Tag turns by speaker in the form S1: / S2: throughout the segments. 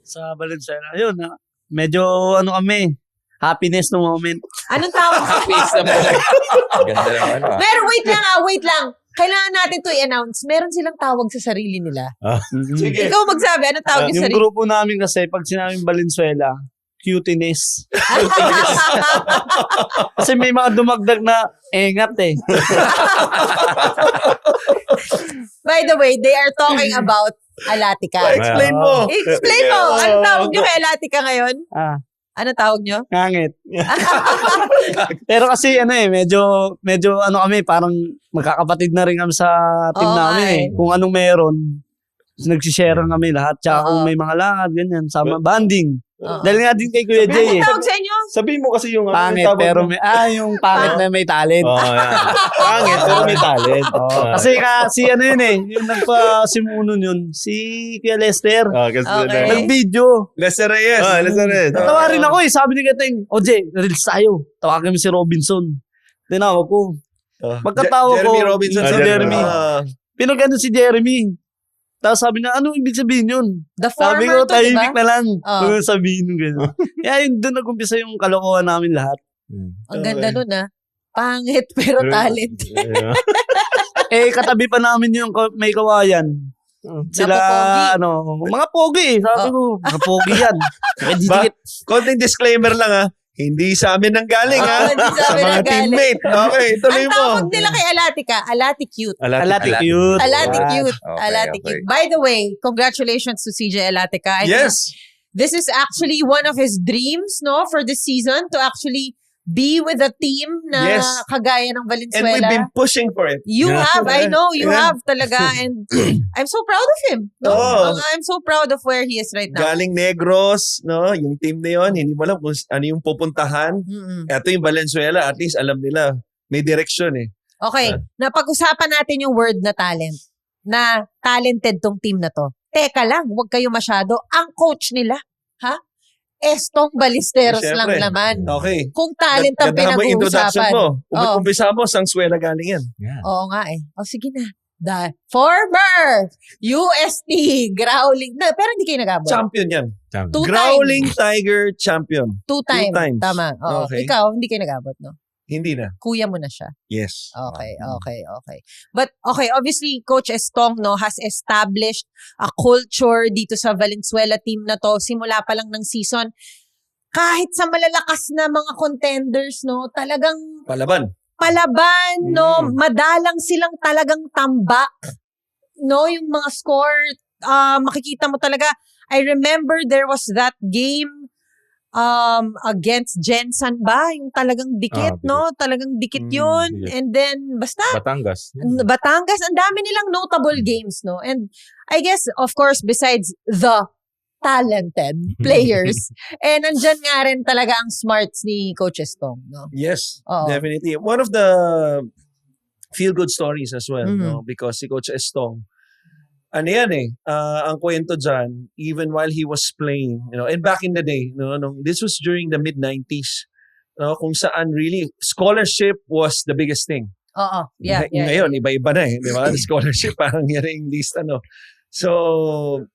S1: sa Valenzuela. Ayun, medyo ano kami, happiness no moment.
S2: Anong tawag?
S3: Happy is the moment. Ganda naman.
S2: Pero wait lang. Kailangan natin to i-announce. Meron silang tawag sa sarili nila.
S3: Sige.
S2: Ikaw magsabi, anong tawag yung
S1: Yung
S2: sarili?
S1: grupo namin kasi, pag sinabing Valenzuela, cuteness. Kasi may mga dumagdag na engat eh.
S2: By the way, they are talking about Alatica.
S4: Explain mo.
S2: Explain mo. Anong tawag nyo kay Alatica ngayon? Anong tawag nyo?
S1: Ngangit. Pero kasi medyo ano kami, parang magkakapatid na rin kami sa team
S2: Oo,
S1: namin
S2: nga
S1: eh.
S2: eh.
S1: Kung anong meron, nagsishare kami lahat. Tsaka kung may mga lakad, ganyan, sama banding.
S2: Oo.
S1: Dahil nga din kay Kuya Jay eh.
S2: Anong tawag sa inyo?
S4: Sabihin mo kasi yung
S1: Pangit,
S4: tawag
S1: pero
S4: mo.
S1: yung pangit na may talent.
S4: Yan. Pangit, pero may talent.
S1: Kasi si ano yun eh, yung nagpasimuno yun, si Kuya Lester.
S4: Kasi
S2: Okay.
S1: Nag-video.
S4: Lester Reyes. Lester Reyes.
S1: Natawa rin ako eh, sabi ni Gateng, Jay, reels tayo. Tawagin mo si Robinson. Tinawag ko. Pagkatawag ko,
S4: Jeremy Robinson.
S1: si Jeremy. Pinag-ano si Jeremy. Tapos sabi niya, ano ibig sabihin yun?
S2: The
S1: Sabi
S2: former
S1: ko,
S2: to, di ba?
S1: tahimik na lang.
S2: Oo.
S1: Kung sabihin yung gano'n. Kaya yun, doon nag-umpisa yung kalokohan namin lahat.
S2: Ang ganda nun Pangit pero talent.
S1: Katabi pa namin yung may kawayan. Sila,
S2: Napopogi.
S1: mga pogi eh. Sabi ko, mga pogi yan. Didikit.
S4: Konting disclaimer lang Hindi sa amin nang galing
S2: Hindi sa amin
S4: mga
S2: nang galing.
S4: teammate. Okay, tuloy
S2: Ang
S4: mo.
S2: tawag nila kay Alatica, Alaticute.
S1: Alati cute.
S2: Alaticute.
S3: Okay,
S2: Alaticute.
S3: okay.
S2: By the way, congratulations to CJ Alatica. I think
S4: Yes.
S2: this is actually one of his dreams, no, for this season to actually be with a team na
S4: Yes.
S2: kagaya ng
S4: And we've
S2: Valenzuela.
S4: been pushing for it.
S2: You
S4: Yeah.
S2: have, I know, you
S4: Yeah.
S2: have talaga, and I'm so proud of him. No,
S4: Oo.
S2: I'm so proud of where he is right now.
S4: Galing Negros, no? Yung team na yun, hindi mo alam kung ano yung pupuntahan.
S2: Mm-mm.
S4: Ito yung Valenzuela, at least alam nila. May direction eh.
S2: Okay, napag-usapan natin yung word na talent. Na talented tong team na to. Teka lang, huwag kayo masyado. Ang coach nila, Estong Ballesteros lang
S4: Siyempre.
S2: naman.
S4: Okay.
S2: Kung talent ang
S4: Ganda mo yung introduction
S2: pinag-uusapan.
S4: mo. Umpisa mo, sang Suela galing yan.
S2: Oo nga eh. O sige na. The former UST Growling. Pero hindi kayo nag-abot.
S4: Champion yan.
S2: Two
S4: Growling Tiger champion.
S2: Two times.
S4: times.
S2: Tama. Oo.
S4: Okay.
S2: Ikaw, hindi kayo nag-abot, no?
S4: Hindi na.
S2: Kuya mo na siya.
S4: Yes.
S2: Okay. But okay, obviously Coach Estong has established a culture dito sa Valenzuela team na to simula pa lang ng season. Kahit sa malalakas na mga contenders, no, talagang
S4: Palaban.
S2: palaban, no, madalang silang talagang tambak. No, yung mga score, makikita mo talaga. I remember there was that game against Jensen ba? Yung talagang dikit,
S3: Dikit.
S2: no? Talagang dikit yun.
S3: Dikit.
S2: And then, basta,
S3: Batangas.
S2: Batangas, ang dami nilang notable games, no? And I guess, of course, besides the talented players, nandyan nga rin talaga ang smarts ni Coach Estong, no?
S4: Yes.
S2: Oo.
S4: Definitely. One of the feel-good stories as well,
S2: Mhm.
S4: no? Because si Coach Estong, ano yan ang kwento dyan, even while he was playing, and back in the day, this was during the mid-90s, kung saan really, scholarship was the biggest thing.
S2: Oo. Yeah.
S4: Ngayon, iba-iba na di ba? Scholarship, parang yan yung list, So,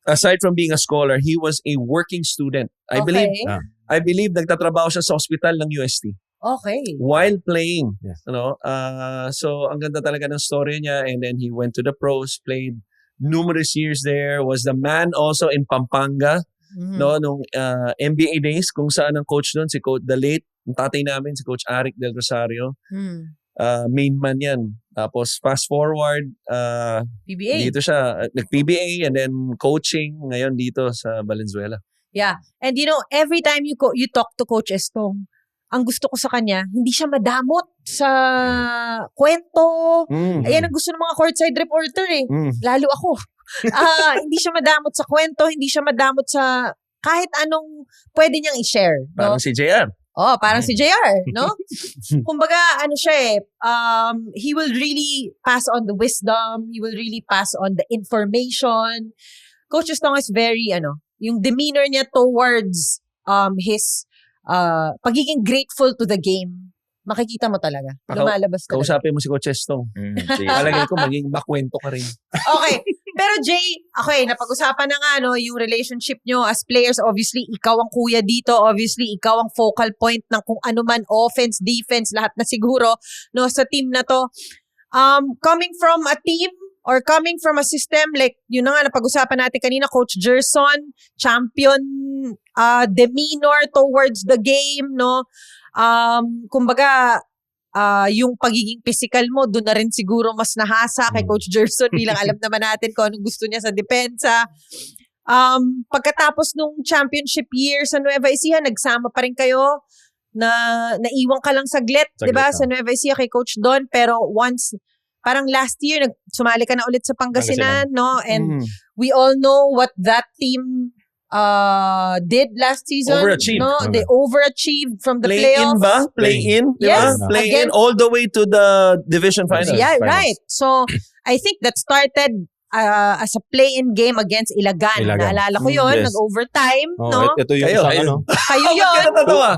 S4: aside from being a scholar, he was a working student. I believe nagtatrabaho siya sa hospital ng UST.
S2: Okay.
S4: While playing.
S3: Yes.
S4: So, ang ganda talaga ng story niya. And then he went to the pros, played numerous years there, was the man also in Pampanga,
S2: Mhm.
S4: nung NBA days, kung saan ang coach doon, si Coach, the late, ang tatay namin, si Coach Arik Del Rosario, main man yan. Tapos, fast forward,
S2: PBA.
S4: dito siya, nag-PBA and then coaching, ngayon dito sa Valenzuela.
S2: Yeah. And every time you talk to Coach Estong, ang gusto ko sa kanya, hindi siya madamot sa kwento. Ayan ang gusto ng mga courtside reporter eh. Lalo ako. Hindi siya madamot sa kwento, hindi siya madamot sa kahit anong pwede niyang i-share. No?
S4: Parang si JR.
S2: Parang si JR, no? Kumbaga, siya he will really pass on the wisdom, he will really pass on the information. Coach Estong is very, yung demeanor niya towards his pagiging grateful to the game, makikita mo talaga. Lumalabas talaga.
S4: Kausapin mo si Coach Estong.
S3: Sige.
S4: Palagay ko maging makwento ka rin.
S2: Okay. Pero Jay, okay, napag-usapan na nga no, yung relationship nyo as players. Obviously, ikaw ang kuya dito. Obviously, ikaw ang focal point ng kung ano man, offense, defense, lahat na siguro no, sa team na to. Coming from a team or coming from a system, like yun na nga, napag-usapan natin kanina, Coach Gerson, champion demeanor towards the game, no? Kumbaga, yung pagiging physical mo, doon na rin siguro mas nahasa kay Coach Gerson bilang alam naman natin kung anong gusto niya sa depensa. Pagkatapos nung championship year sa Nueva Ecija, nagsama pa rin kayo na naiwan ka lang saglit, di ba? Sa Nueva Ecija kay Coach Don, pero once, parang last year, sumali ka na ulit sa Pangasinan, no? And we all know what that team did last season.
S4: Overachieved.
S2: No? They overachieved from the
S4: Play-in
S2: playoffs.
S4: ba? Play-in? Di ba?
S2: Yes.
S4: Play-in
S2: Against-
S4: all the way to the division finals.
S2: Yeah,
S3: Finals.
S2: right. So, I think that started as a play-in game against Ilagan. Naalala ko yun,
S3: Yes.
S2: nag-overtime,
S3: Oh,
S2: no?
S3: ito yung
S4: Kayo,
S3: isang
S4: kayo.
S3: ano.
S2: Kayo
S4: Ba't
S2: yun.
S4: ka natatawa?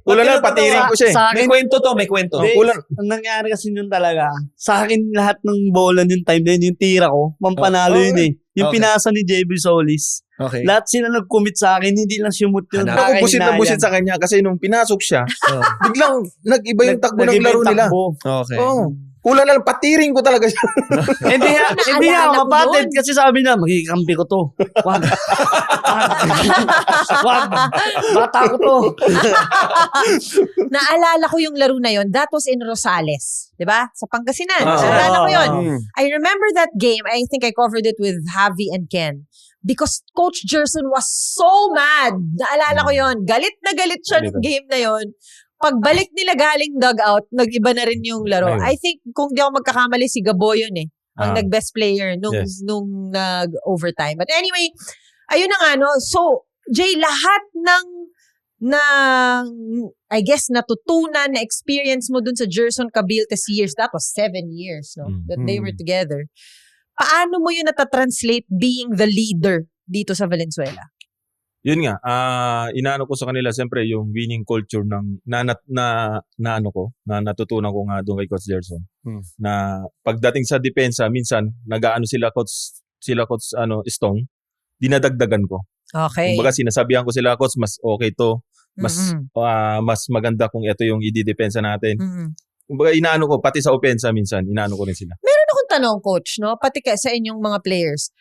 S3: Kulang na, patirin ko siya eh.
S1: Sa
S4: May
S1: akin,
S4: kwento to, may kwento.
S1: Hindi,
S3: kulang.
S1: ang nangyari kasi yun talaga, sa akin lahat ng bola yung time na yun, yung tira ko, mampanalo
S4: Oh,
S1: yun eh. Yung
S4: okay.
S1: pinasa ni JB Solis.
S4: Okay.
S1: Lahat sila nag-commit sa akin, hindi lang sumut yun.
S4: Hanap.
S3: Ako busit na busit sa kanya kasi nung pinasok siya,
S4: Oh,
S3: biglang nag-iba yung takbo ng laro nila.
S4: okay.
S3: Oo. Kulang na lang, patiring ko talaga siya.
S1: Hindi nga, hindi nga,
S2: Naalala ko
S1: mapatid.
S2: yun.
S1: Kasi sabi na, magikampi ko to. Wag. Wag. Bata ko to.
S2: Naalala ko yung laro na yun. That was in Rosales. Di ba? Sa Pangasinan.
S4: Ah.
S2: Naalala ko yun.
S3: Mm.
S2: I remember that game. I think I covered it with Javi and Ken. Because Coach Gerson was so mad. Naalala ko yun. Galit na galit siya
S3: Galit
S2: ng game na yun. Pagbalik nila galing dugout, nag-iba na rin yung laro.
S3: Ayun.
S2: I think, kung di ako magkakamali, si Gabo yun eh. Ang
S3: Ah.
S2: nag-best player nung,
S3: Yes.
S2: nung nag-overtime. But anyway, ayun na nga, no? So, Jay, lahat ng I guess, natutunan na experience mo dun sa Gerson Cabiltes years, that was 7 years, no? That they were together. Paano mo yun natatranslate being the leader dito sa Valenzuela?
S3: Yun nga, inaano ko sa kanila siyempre yung winning culture ng natutunan ko nga doon kay Coach Gerson. Na pagdating sa depensa, minsan nag-aano sila coach Stong, dinadagdagan ko.
S2: Okay.
S3: Kumbaga sinasabihan ko sila, coach, mas okay to, mas mas maganda kung ito yung i-depensa natin. Kumbaga inaano ko pati sa opensa minsan, inaano ko rin sila.
S2: Meron akong tanong, coach, no? Pati sa inyong mga players.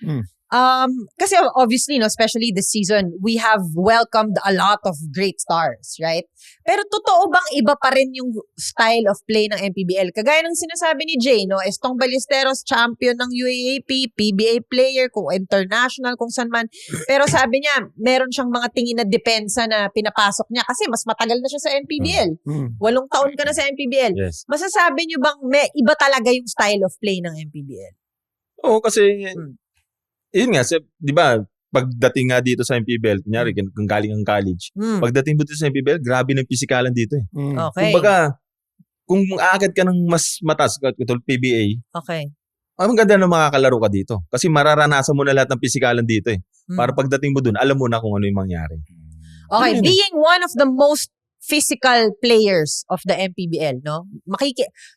S2: Kasi obviously, no, especially this season, we have welcomed a lot of great stars, right? Pero totoo bang iba pa rin yung style of play ng MPBL? Kagaya ng sinasabi ni Jay, no? Estong Ballesteros, champion ng UAAP, PBA player, kung international, kung saan man. Pero sabi niya, meron siyang mga tingin na depensa na pinapasok niya kasi mas matagal na siya sa MPBL. 8 taon ka na sa MPBL.
S3: Yes.
S2: Masasabi niyo bang may iba talaga yung style of play ng MPBL?
S3: Oo, kasi yun nga, 'di ba? Pagdating nga dito sa MPBL, kunyari kung galing ang college, pagdating mo dito sa MPBL, grabe ng pisikalan dito eh.
S2: Okay.
S3: Kumbaga, kung aagad ka ng mas mataas, katulad PBA,
S2: Okay.
S3: ang ganda na makakalaro ka dito. Kasi mararanasan mo na lahat ng pisikalan dito eh. Para pagdating mo dun, alam mo na kung ano yung mangyari.
S2: Okay, being one of the most physical players of the MPBL, no?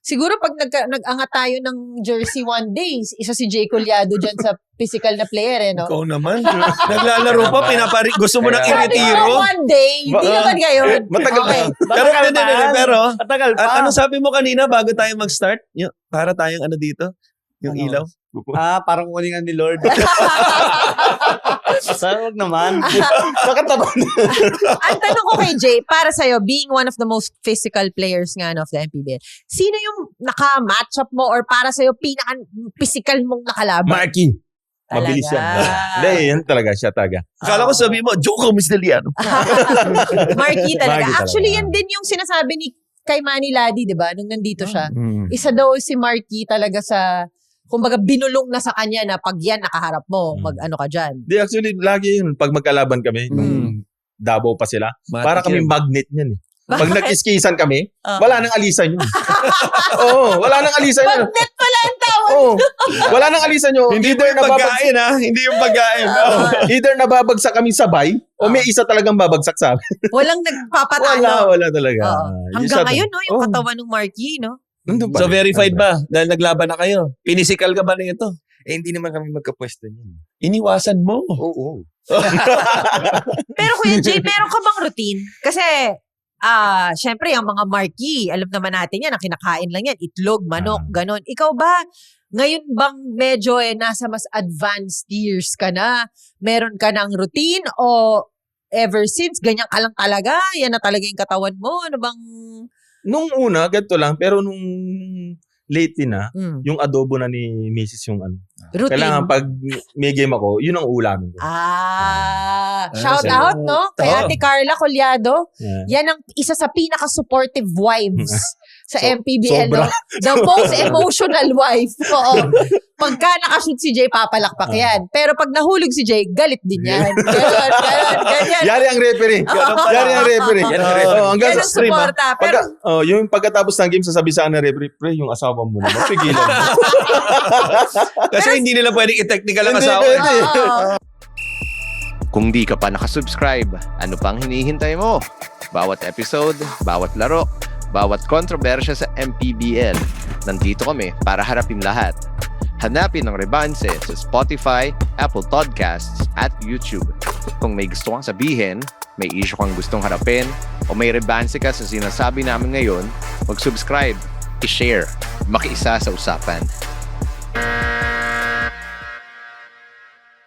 S2: Siguro pag nag-angat tayo ng jersey one day, isa si Jay Collado dyan sa physical na player, eh, no?
S4: Ikaw naman. Naglalaro pa, gusto mo nang
S2: Sabi ko,
S4: iretiro.
S2: one day, hindi naman ngayon.
S3: Matagal
S2: Okay.
S4: Pero, pero,
S1: Matagal pa.
S4: ano sabi mo kanina bago tayo mag-start? Para tayong ano dito? Yung
S1: Ano?
S4: ilaw?
S1: Parang kuningan ni Lord. Wag naman.
S2: Ang tanong ko kay Jay, para sa'yo, being one of the most physical players nga no, of the MPBL, sino yung naka-match up mo or para sa'yo, pinaka-physical mong nakalaban?
S3: Marky!
S2: Talaga.
S3: Mabilis yan. Hindi, yan talaga siya taga.
S4: Akala ko sabi mo, Joko Misdeliano.
S2: Marky talaga.
S3: Marky
S2: Actually,
S3: talaga.
S2: yan din yung sinasabi ni kay Manny Ladi, di ba? Nung nandito siya.
S3: Mm.
S2: Isa daw si Marky talaga sa, kumbaga binulong na sa kanya na pag yan nakaharap mo, mag-ano ka dyan.
S3: Di, actually, lagi yun. Pag magkalaban kami, nung Davao pa sila, para kami magnet niyan eh. Pag nag-iskisan kami, wala nang alisan yun. Oo, wala nang alisan yun.
S2: Magnet pala ang tawag.
S3: Oo, wala nang alisan yun.
S4: Hindi yung pagkain ha? Hindi yung pagkain.
S3: Either nababagsak kami sabay, o may isa talagang babagsak sa amin.
S2: Walang nagpapatalo.
S3: Wala talaga.
S2: Oo.
S3: Yung
S2: Hanggang
S3: isa-
S2: ngayon, no, yung
S3: Oo.
S2: katawan ng Marky, no?
S3: Nandun pa
S4: So
S3: rin.
S4: verified ba? Dahil naglaban na kayo. Pinisikal ka ba na ito?
S5: hindi naman kami magkapwesto niyan.
S4: Iniwasan mo.
S5: Oo.
S2: Pero Kuya Jay, meron ka bang routine? Kasi, syempre, ang mga marquee, alam naman natin yan, ang kinakain lang yan, itlog, manok, ganon. Ikaw ba, ngayon bang medyo nasa mas advanced years ka na, meron ka ng routine o ever since, ganyan ka lang talaga, yan na talaga yung katawan mo, ano bang...
S3: Nung una, ganito lang, pero nung lately na, yung adobo na ni Mrs. yung
S2: Routine?
S3: Kailangan pag may game ako, yun ang ulamin ko.
S2: Shout out, no? Kay Ate Carla Collado.
S3: Yeah.
S2: Yan ang isa sa pinaka-supportive wives sa MPBL.
S3: Sobra.
S2: No? The most emotional wife. Oo. Pagka nakashoot si Jay, papalakpak yan. Pero pag nahulog si Jay, galit din yan. Ganyan.
S3: Yari ang referee. Yari ang referee. Hanggang
S2: Yan
S3: sa
S2: ang
S3: stream.
S2: suporta. Pero,
S3: Yung pagkatapos ng game, sasabi sa akin ng referee, pre, yung asawa mo na, mapigilan mo.
S4: Kasi hindi nila pwedeng i-technical ang
S3: Hindi
S4: asawa.
S3: pwede.
S6: Kung di ka pa nakasubscribe, ano pang hinihintay mo? Bawat episode, bawat laro, bawat kontrobersya sa MPBL, nandito kami para harapin lahat. Hanapin ang Rebanse sa Spotify, Apple Podcasts, at YouTube. Kung may gusto kang sabihin, may issue kang gustong harapin, o may Rebanse ka sa sinasabi namin ngayon, mag-subscribe, i-share, makiisa sa usapan.